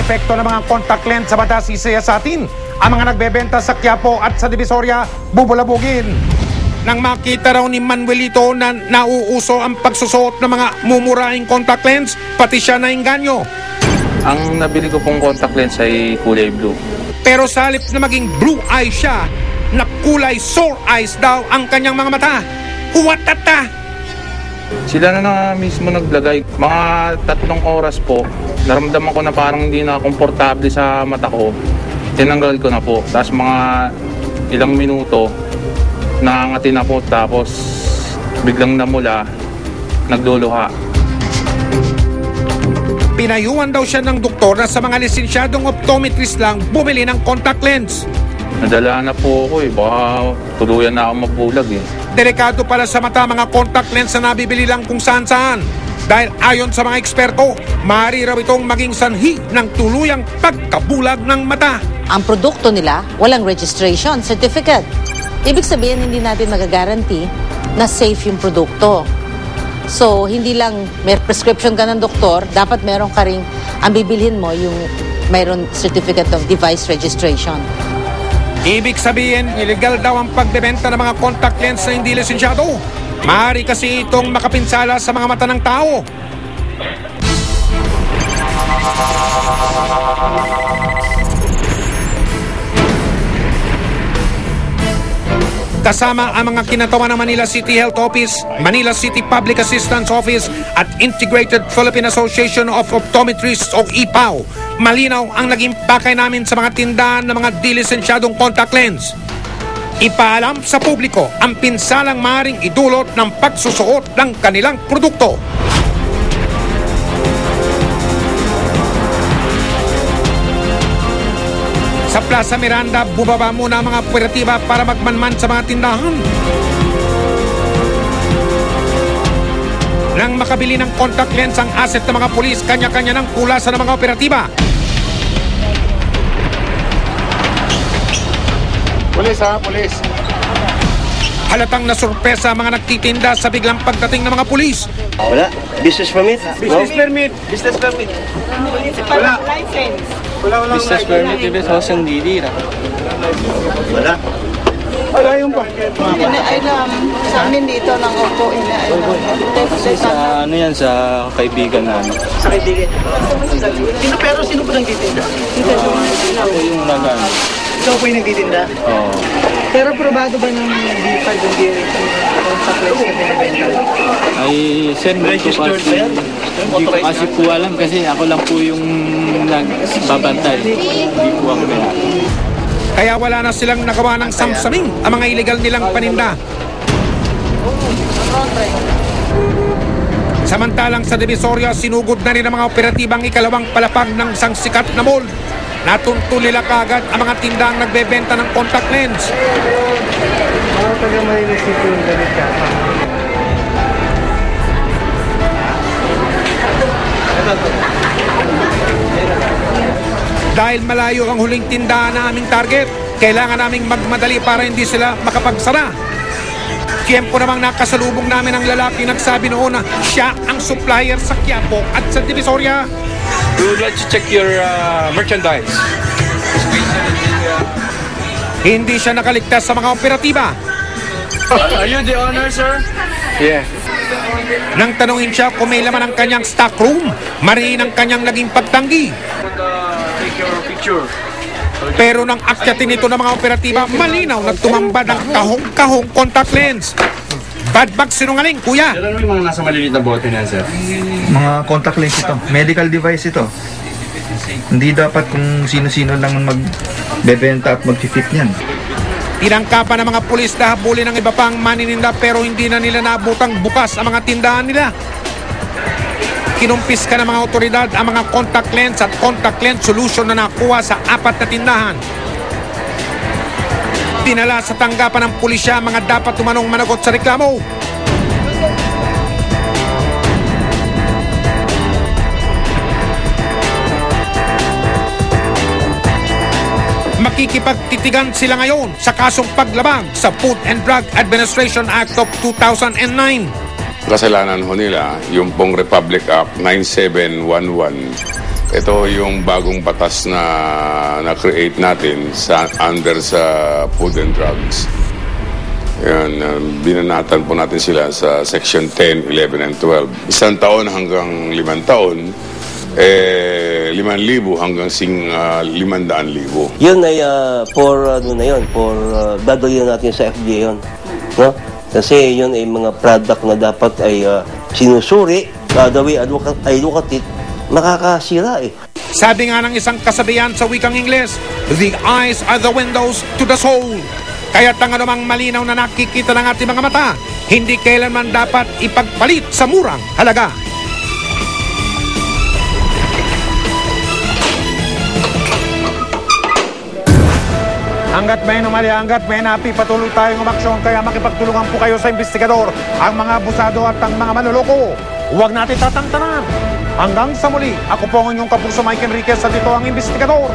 epekto ng mga contact lens sa mata sisaya sa atin. Ang mga nagbebenta sa Quiapo at sa Divisoria, bubulabugin. Nang makita raw ni Manuelito na nauuso ang pagsusuot ng mga mumurahing contact lens, pati siya nainganyo. Ang nabili ko pong contact lens ay kulay blue. Pero sa halip na maging blue eyes siya, na kulay sore eyes daw ang kanyang mga mata. Uwatata! Sila na mismo naglagay. Mga 3 oras po, naramdaman ko na parang hindi na komportable sa mata ko. Tinanggal ko na po. Tapos mga ilang minuto, nakangati na po. Tapos biglang namula, nagluluha. Pinayuhan daw siya ng doktor na sa mga lisensyadong optometrist lang bumili ng contact lens. Nadala na po ako baka tuluyan na ako mabulag Delikado pala sa mata mga contact lens na nabibili lang kung saan-saan. Dahil ayon sa mga eksperto, maaari raw itong maging sanhi ng tuluyang pagkabulag ng mata. Ang produkto nila, walang registration, certificate. Ibig sabihin, hindi natin magagaranti na safe yung produkto. So, hindi lang may prescription ka ng doktor, dapat meron ka rin, ang bibilhin mo yung mayroon certificate of device registration. Ibig sabihin, illegal daw ang pagbebenta ng mga contact lens na hindi lisensyado. Maaari kasi itong makapinsala sa mga mata ng tao. Kasama ang mga kinatawa ng Manila City Health Office, Manila City Public Assistance Office at Integrated Philippine Association of Optometrists o IPAO. Malinaw ang naging pakay namin sa mga tindahan ng mga dilisensyadong contact lens. Ipaalam sa publiko ang pinsalang maaaring idulot ng pagsusuot ng kanilang produkto. Sa Plaza Miranda, bubaba muna ang mga operatiba para magmanman sa mga tindahan. Nang makabili ng contact lens ang asset ng mga pulis, kanya-kanya ng kulasan ng mga operatiba. Pulis ha, pulis. Halatang nasurpresa ang mga nagtitinda sa biglang pagdating ng mga pulis. Wala. Business permit? Business permit. Business permit. Wala. License. Wala. Business permit, ibig sabihin hindi na. Wala. Wala yung pa. Inailam sa amin dito ng Opo, inailam. Sa ano yan, sa kaibigan namin. Sa kaibigan. Pero sino po nagtitinda? Ako yung nagano. Ikaw po yung nagtitinda? Oo. Pero probado ba ng BIPAD yung contact lens na binibenta? Ay, sir, Registered ba yan? hindi ko kasi po alam kasi ako lang po yung nagbabantay. Hindi po ako kaya. Kaya wala na silang nagawa ng samsaming ang mga illegal nilang paninda. Samantalang sa Divisoria, sinugod na rin ang mga operatibang ikalawang palapag ng isang sikat na mall. Natunto nila kagad ang mga tindang nagbebenta ng contact lens. Mga taga-Manila City yung ganit ka. Dahil malayo ang huling tindahan na aming target, kailangan naming magmadali para hindi sila makapagsara. Tiempo namang nakasalubong namin ang lalaki nagsabi noon na siya ang supplier sa Quiapo at sa Divisoria. We would like to check your merchandise. Hindi siya nakaligtas sa mga operatiba. Are you the owner, sir? Yeah. Nang tanungin siya kung may laman ang kanyang stock room, mariin ang kanyang naging pagtanggi. Take your picture. Pero nang akyatin ito ng mga operatiba, malinaw na tumambad ang kahong-kahong contact lens. Bad bag sinungaling, kuya. Ano yung mga nasa maliliit na bote niyan, sir? Mga contact lens ito. Medical device ito. Hindi dapat kung sino-sino lang magbebenta at mag-fit niyan. Tinangkapan ng mga pulis na habulin ng iba pang manininda pero hindi na nila nabutang bukas ang mga tindahan nila. Kinumpis ka ng mga otoridad ang mga contact lens at contact lens solution na nakuha sa 4 na tindahan. Dinala sa tanggapan ng pulisya ang mga dapat tumanong managot sa reklamo. Makikipagtitigan sila ngayon sa kasong paglabag sa Food and Drug Administration Act of 2009. Kasalanan ho nila yung pong Republic Act 9711 Ito yung bagong batas na na-create natin under sa Food and Drugs. Yan, binanatan po natin sila sa Section 10, 11, and 12. 1 taon hanggang 5 taon, 5,000 hanggang 500,000. Yun ay dadalhin natin sa FDA yun. No? Kasi yun ay mga product na dapat ay sinusuri, gagawin advocacy, makakasira eh. Sabi nga ng isang kasabihan sa wikang Ingles, the eyes are the windows to the soul. Kaya't ang anumang malinaw na nakikita ng ating mga mata, hindi kailanman dapat ipagpalit sa murang halaga. Hanggat may anomalya, hanggat may napi, patuloy tayong umaksyon, kaya makipagtulungan po kayo sa investigador, ang mga abusado at ang mga manloloko. Huwag natin tatantanan. Hanggang sa muli, ako po ang inyong kapuso Mike Enriquez at ito ang investigador.